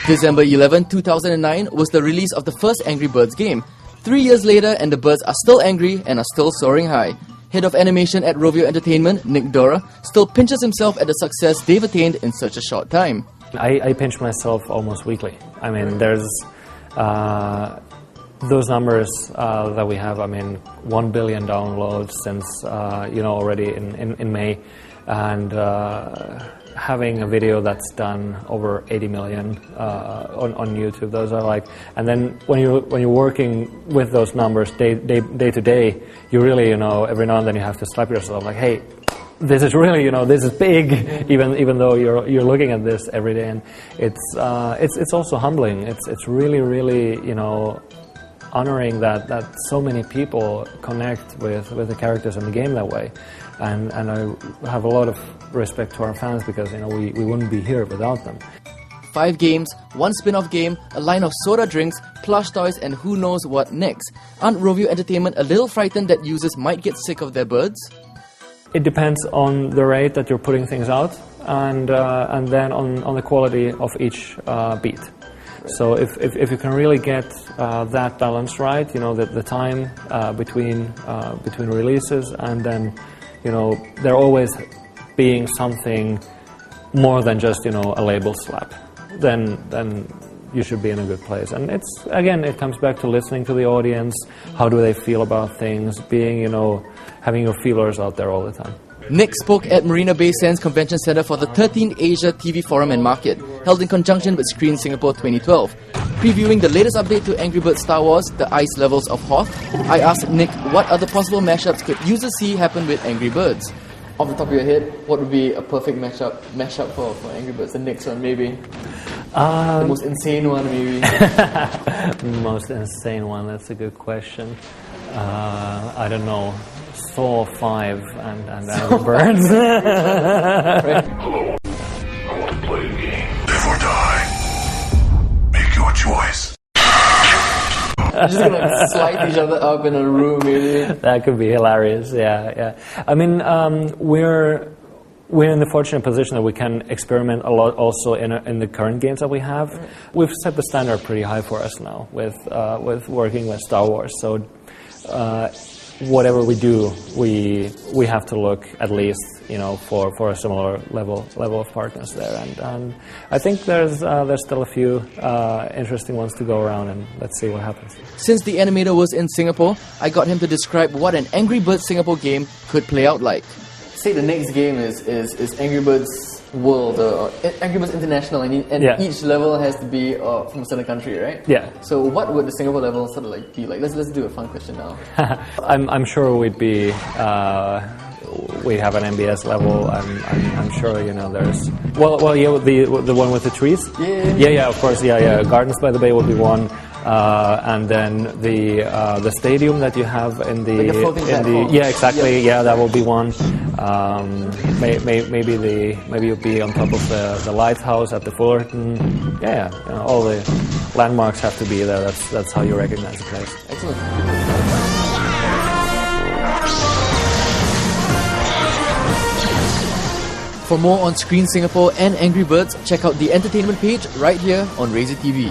December 11, 2009 was the release of the first Angry Birds game. 3 years later and the birds are still angry and are still soaring high. Head of animation at Rovio Entertainment, Nick Dora, still pinches himself at the success they've attained in such a short time. I pinch myself almost weekly. I mean, there's those numbers that we have. I mean, 1 billion downloads since already in May, and having a video that's done over 80 million on YouTube. Those are like, and then when you're working with those numbers day to day, you really every now and then you have to slap yourself like, hey, this is really this is big, even though you're looking at this every day, and it's also humbling. It's really honoring that so many people connect with the characters in the game that way, and I have a lot of respect to our fans because we wouldn't be here without them. 5 games, 1 spin-off game, a line of soda drinks, plush toys, and who knows what next. Aren't Rovio Entertainment a little frightened that users might get sick of their birds? It depends on the rate that you're putting things out, and then on the quality of each beat. So if you can really get that balance right, the time between releases, and then there always being something more than just a label slap, then you should be in a good place. And it comes back to listening to the audience. How do they feel about things? Being having your feelers out there all the time. Nick spoke at Marina Bay Sands Convention Center for the 13th Asia TV Forum and Market, held in conjunction with Screen Singapore 2012. Previewing the latest update to Angry Birds Star Wars, The Ice Levels of Hoth, I asked Nick what other possible mashups could users see happen with Angry Birds. Off the top of your head, what would be a perfect mashup for Angry Birds? The next one, maybe? The most insane one, maybe? The most insane one, that's a good question. I don't know. Saw 5 and Angry Birds. Right. Hello. I want to play a game. Live or die. Make your choice. You're just gonna slice each other up in a room, maybe. That could be hilarious. Yeah. I mean, we're in the fortunate position that we can experiment a lot also in the current games that we have. We've set the standard pretty high for us now with working with Star Wars. So whatever we do, we have to look at least for a similar level of partners there, and I think there's still a few interesting ones to go around, and let's see what happens. Since the animator was in Singapore, I got him to describe what an Angry Birds Singapore game could play out like. Say the next game is Angry Birds World or Angry Birds International, and each level has to be from a certain country, right? Yeah. So what would the Singapore level sort of be like? Let's do a fun question now. I'm sure we'd be we have an MBS level. I'm sure there's the one with the trees. Yeah, of course. Yeah. Gardens by the Bay would be one. And then the stadium that you have in the exactly. Yeah, that will be one. Maybe you'll be on top of the lighthouse at the Fullerton. Yeah, all the landmarks have to be there. That's how you recognize the place. Excellent. For more on Screen Singapore and Angry Birds, check out the entertainment page right here on Razor TV.